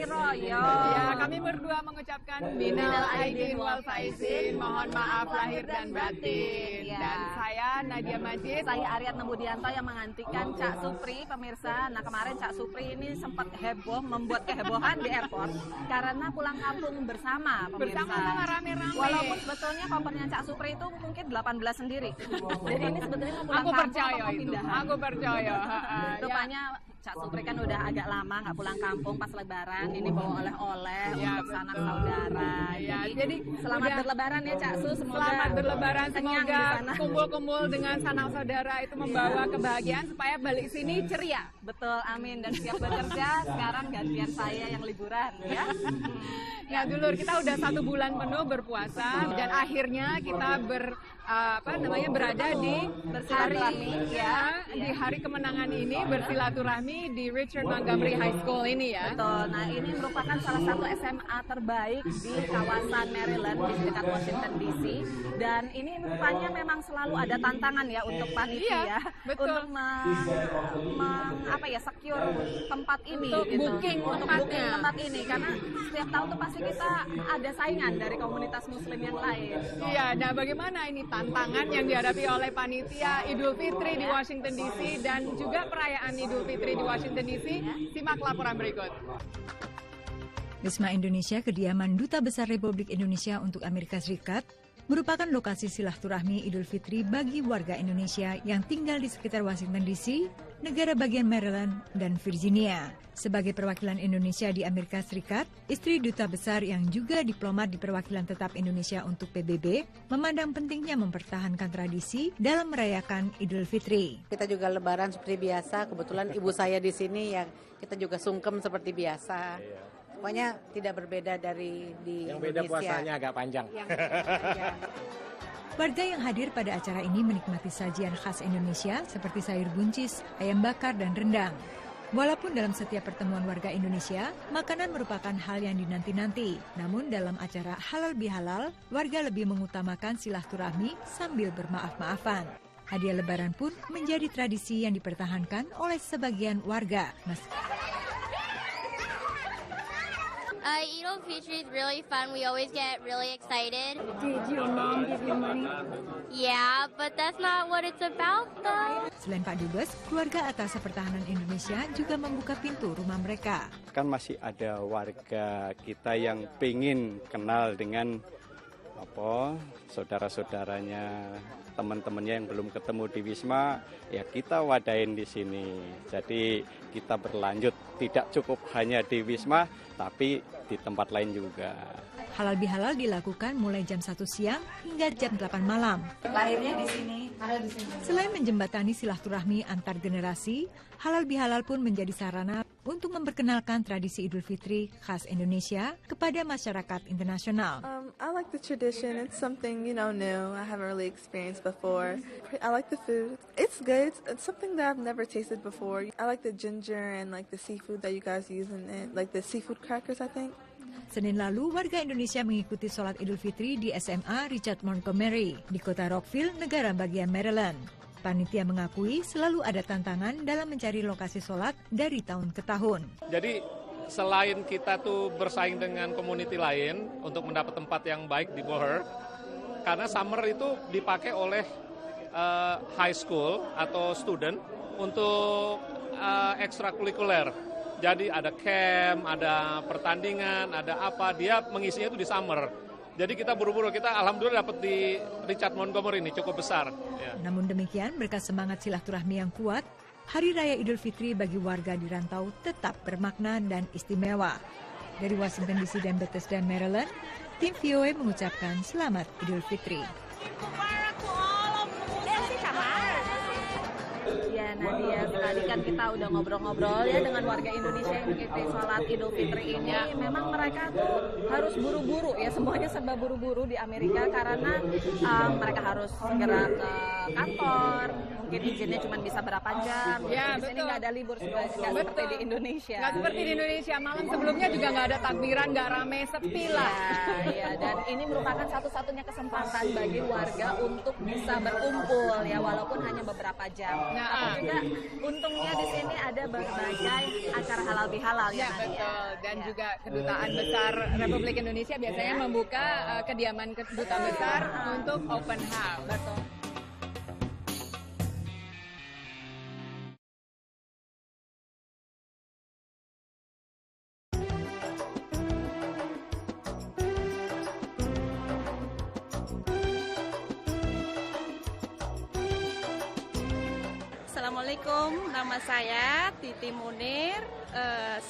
Royo. Ya, kami berdua mengucapkan minal aidin wal faizin, mohon maaf lahir dan batin. Ya. Dan saya Nadia Majid. Saya Aryatna Budianto yang menggantikan Cak Supri, pemirsa. Nah, kemarin Cak Supri ini sempat heboh, membuat kehebohan di airport karena pulang kampung bersama, pemirsa. Bersama-sama rame-rame. Walaupun sebetulnya kopernya Cak Supri itu mungkin 18 sendiri. Jadi ini sebetulnya mau pulang Aku kampung percaya atau mau itu. pindahan? Aku percaya. Rupanya Cak Supri kan udah agak lama nggak pulang kampung pas Lebaran. Ini bawa oleh-oleh untuk sanak saudara. Ya, Jadi selamat udah, berlebaran ya Cak Su. Semoga selamat berlebaran, kenyang semoga di sana. kumpul-kumpul dengan sanak saudara itu membawa kebahagiaan supaya balik sini ceria. Betul, amin. Dan siap bekerja. Sekarang gantian saya yang liburan ya. Nah, dulur, kita udah 1 bulan penuh berpuasa dan akhirnya kita berada di hari kemenangan ini, bersilaturahmi di Richard Montgomery High School ini ya. Betul. Nah, ini merupakan salah satu SMA terbaik di kawasan Maryland di dekat Washington DC. Dan ini rupanya memang selalu ada tantangan ya untuk panitia betul. untuk secure tempat ini, Untuk booking tempat ini karena setiap tahun tuh pasti kita ada saingan dari komunitas Muslim yang lain. Iya, nah bagaimana ini tantangan yang dihadapi oleh panitia Idul Fitri di Washington DC dan juga perayaan Idul Fitri di Washington DC? Simak laporan berikut. Wisma Indonesia, kediaman Duta Besar Republik Indonesia untuk Amerika Serikat, merupakan lokasi silaturahmi Idul Fitri bagi warga Indonesia yang tinggal di sekitar Washington DC, negara bagian Maryland dan Virginia. Sebagai perwakilan Indonesia di Amerika Serikat, istri Duta Besar yang juga diplomat di Perwakilan Tetap Indonesia untuk PBB, memandang pentingnya mempertahankan tradisi dalam merayakan Idul Fitri. Kita juga lebaran seperti biasa, kebetulan ibu saya di sini yang kita juga sungkem seperti biasa. Pokoknya tidak berbeda dari di yang Indonesia. Beda puasanya agak panjang. Warga yang hadir pada acara ini menikmati sajian khas Indonesia seperti sayur buncis, ayam bakar, dan rendang. Walaupun dalam setiap pertemuan warga Indonesia, makanan merupakan hal yang dinanti-nanti. Namun dalam acara Halal Bihalal, warga lebih mengutamakan silaturahmi sambil bermaaf-maafan. Hadiah lebaran pun menjadi tradisi yang dipertahankan oleh sebagian warga. Idul Fitri is really fun. We always get really excited. Did your mom give you money? Yeah, but that's not what it's about, though. Selain Pak Dubes, keluarga Atas Pertahanan Indonesia juga membuka pintu rumah mereka. Kan masih ada warga kita yang pengen kenal dengan saudara-saudaranya, teman-temannya yang belum ketemu di Wisma, ya kita wadain di sini. Jadi kita berlanjut, tidak cukup hanya di Wisma, tapi di tempat lain juga. Halal Bihalal dilakukan mulai jam 1 siang hingga jam 8 malam. Lahirnya di sini. Selain menjembatani silaturahmi antar generasi, Halal Bihalal pun menjadi sarana untuk memperkenalkan tradisi Idul Fitri khas Indonesia kepada masyarakat internasional. I like the tradition. It's something, new. I haven't really experienced before. I like the food. It's good. It's something that I've never tasted before. I like the ginger and like the seafood that you guys use in it, like the seafood crackers, I think. Senin lalu, warga Indonesia mengikuti sholat Idul Fitri di SMA Richard Montgomery di kota Rockville, negara bagian Maryland. Panitia mengakui selalu ada tantangan dalam mencari lokasi sholat dari tahun ke tahun. Jadi selain kita tuh bersaing dengan community lain untuk mendapat tempat yang baik di Boher, karena summer itu dipakai oleh high school atau student untuk ekstrakurikuler. Jadi ada camp, ada pertandingan, ada apa, dia mengisinya itu di summer. Jadi kita buru-buru, kita alhamdulillah dapat di Richard Montgomery ini cukup besar. Ya. Namun demikian, berkat semangat silaturahmi yang kuat, Hari Raya Idul Fitri bagi warga di rantau tetap bermakna dan istimewa. Dari Washington DC dan Bethesda, Maryland, tim VOA mengucapkan selamat Idul Fitri. Ya Nadia, tadi kan kita udah ngobrol-ngobrol ya dengan warga Indonesia yang mengikuti sholat Idul Fitri ini. Memang mereka tuh harus buru-buru ya, semuanya serba buru-buru di Amerika karena mereka harus segera ke kantor, mungkin izinnya cuma bisa berapa jam. Ya, di sini betul. nggak ada libur sebenarnya, nggak seperti di Indonesia. Nggak seperti di Indonesia, malam sebelumnya juga nggak ada takbiran, nggak rame, sepi lah. Ya, dan ini merupakan satu-satunya kesempatan bagi warga untuk bisa berkumpul ya, walaupun hanya beberapa jam. Nah, Tapi juga untungnya di sini ada berbagai acara halal bihalal Ya, Nadia. betul. Dan Ya. juga Kedutaan Besar Republik Indonesia biasanya membuka kediaman Kedutaan Besar untuk open house. Betul. Assalamualaikum, nama saya Titi Munir.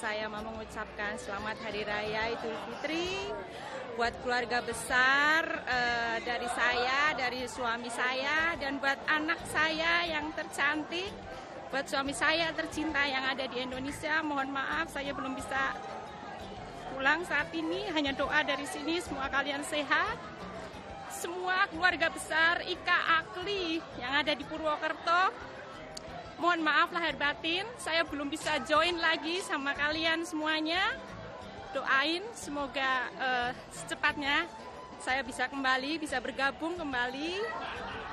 Saya mau mengucapkan selamat Hari Raya Idul Fitri buat keluarga besar, dari saya, dari suami saya, dan buat anak saya yang tercantik, buat suami saya tercinta yang ada di Indonesia. Mohon maaf saya belum bisa pulang saat ini, hanya doa dari sini semua kalian sehat. Semua keluarga besar Ika Akli yang ada di Purwokerto, mohon maaf lahir batin, saya belum bisa join lagi sama kalian semuanya. Doain semoga secepatnya saya bisa kembali, bisa bergabung kembali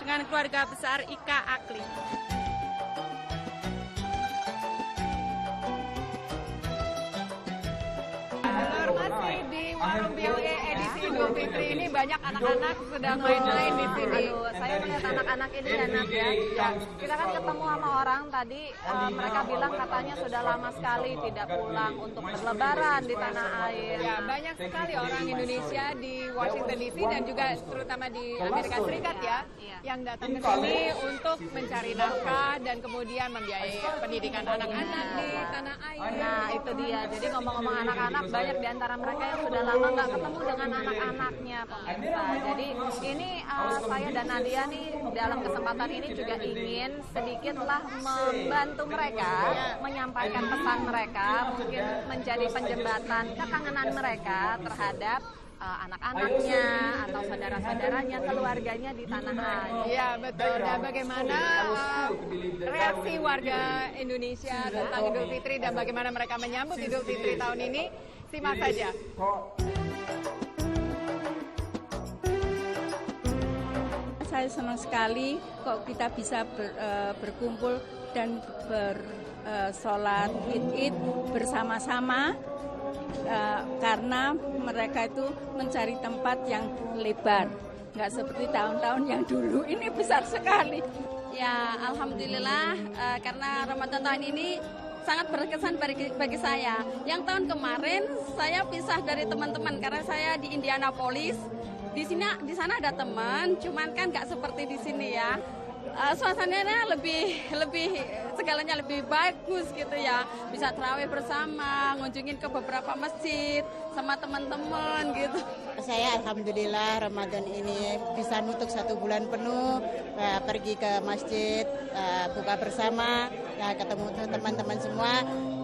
dengan keluarga besar Ika Akli. Masih di Warung BOY edisi Idul Fitri ini banyak anak-anak sedang main-main di sini. Aduh, saya melihat anak-anak ini ya Nat ya. Kita kan ketemu sama orang tadi, mereka bilang katanya sudah lama sekali tidak pulang untuk berlebaran di tanah air. Ya, banyak sekali orang Indonesia di Washington DC dan juga terutama di Amerika Serikat ya, yang datang ke sini untuk mencari nafkah dan kemudian membiayai pendidikan anak-anak di tanah air. Nah itu dia, jadi ngomong-ngomong anak-anak, banyak di antara mereka yang sudah lama nggak ketemu dengan anak-anaknya pemirsa. Jadi ini saya dan Nadia nih dalam kesempatan ini juga ingin sedikitlah membantu mereka, menyampaikan pesan mereka, mungkin menjadi penjembatan kekangenan mereka terhadap anak-anaknya atau saudara-saudaranya, keluarganya di tanah air. Iya betul. Dan bagaimana reaksi warga Indonesia tentang Idul Fitri dan bagaimana mereka menyambut Idul Fitri tahun ini? Simak saja. Saya senang sekali kok kita bisa berkumpul dan bersolat id bersama-sama. Karena mereka itu mencari tempat yang lebar, nggak seperti tahun-tahun yang dulu. Ini besar sekali. Ya, alhamdulillah karena Ramadan tahun ini sangat berkesan bagi saya. Yang tahun kemarin saya pisah dari teman-teman karena saya di Indianapolis. Di sana ada teman, cuman kan nggak seperti di sini ya. Suasananya lebih segalanya lebih bagus gitu ya, bisa tarawih bersama, ngunjungin ke beberapa masjid sama teman-teman gitu. Saya alhamdulillah Ramadan ini bisa nutup 1 bulan penuh, pergi ke masjid, buka bersama, ketemu teman-teman semua,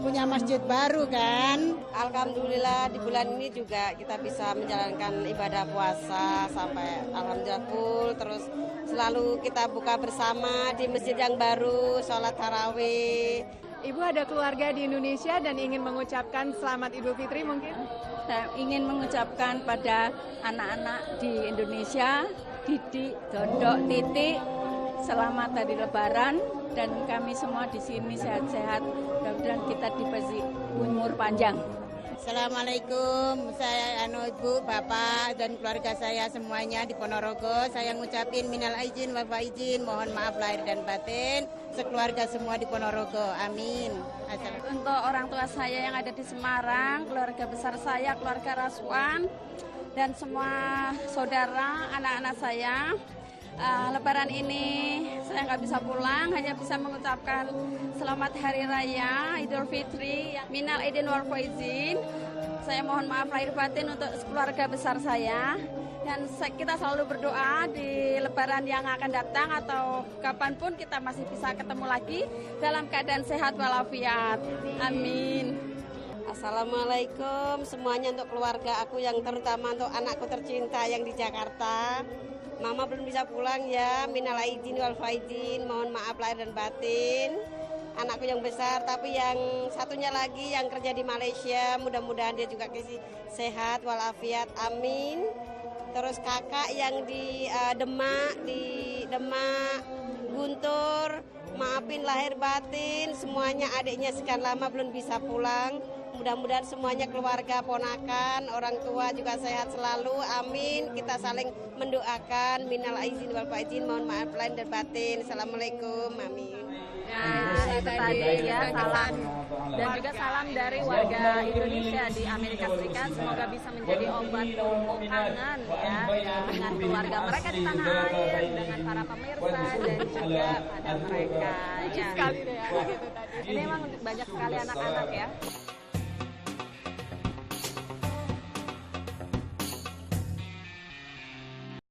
punya masjid baru kan. Alhamdulillah di bulan ini juga kita bisa menjalankan ibadah puasa sampai alhamdulillah full, terus selalu kita buka bersama di masjid yang baru, sholat tarawih. Ibu ada keluarga di Indonesia dan ingin mengucapkan selamat Idul Fitri mungkin? Saya ingin mengucapkan pada anak-anak di Indonesia, Didi, Dodok, Titik, selamat hari Lebaran dan kami semua di sini sehat-sehat. Mudah-mudahan kita diberi umur panjang. Assalamualaikum, saya Ibu, Bapak, dan keluarga saya semuanya di Ponorogo. Saya ngucapin minal aidin wal faizin, mohon maaf lahir dan batin, sekeluarga semua di Ponorogo, amin. Untuk orang tua saya yang ada di Semarang, keluarga besar saya, keluarga Raswan, dan semua saudara, anak-anak saya, Lebaran ini saya nggak bisa pulang, hanya bisa mengucapkan selamat Hari Raya Idul Fitri, minal aidin wal faizin. Saya mohon maaf lahir batin untuk keluarga besar saya, dan kita selalu berdoa di Lebaran yang akan datang atau kapanpun kita masih bisa ketemu lagi dalam keadaan sehat walafiat. Amin. Assalamualaikum semuanya, untuk keluarga aku yang terutama untuk anakku tercinta yang di Jakarta. Mama belum bisa pulang ya, minal aidin wal faizin, mohon maaf lahir dan batin. Anakku yang besar, tapi yang satunya lagi yang kerja di Malaysia, mudah-mudahan dia juga kasih sehat walafiat, amin. Terus kakak yang di Demak, Guntur, maafin lahir batin, semuanya adiknya sekian lama belum bisa pulang. Mudah-mudahan semuanya keluarga, ponakan, orang tua juga sehat selalu, amin. Kita saling mendoakan, minal aizin wal faizin, mohon maaf lahir dan batin. Assalamualaikum, amin. Ya, itu tadi ya salam dan juga salam dari warga Indonesia di Amerika Serikat. Semoga bisa menjadi obat untuk kangen ya dengan keluarga mereka di tanah air, dengan para pemirsa dan juga pada mereka. Ya. Ini memang banyak sekali anak-anak ya.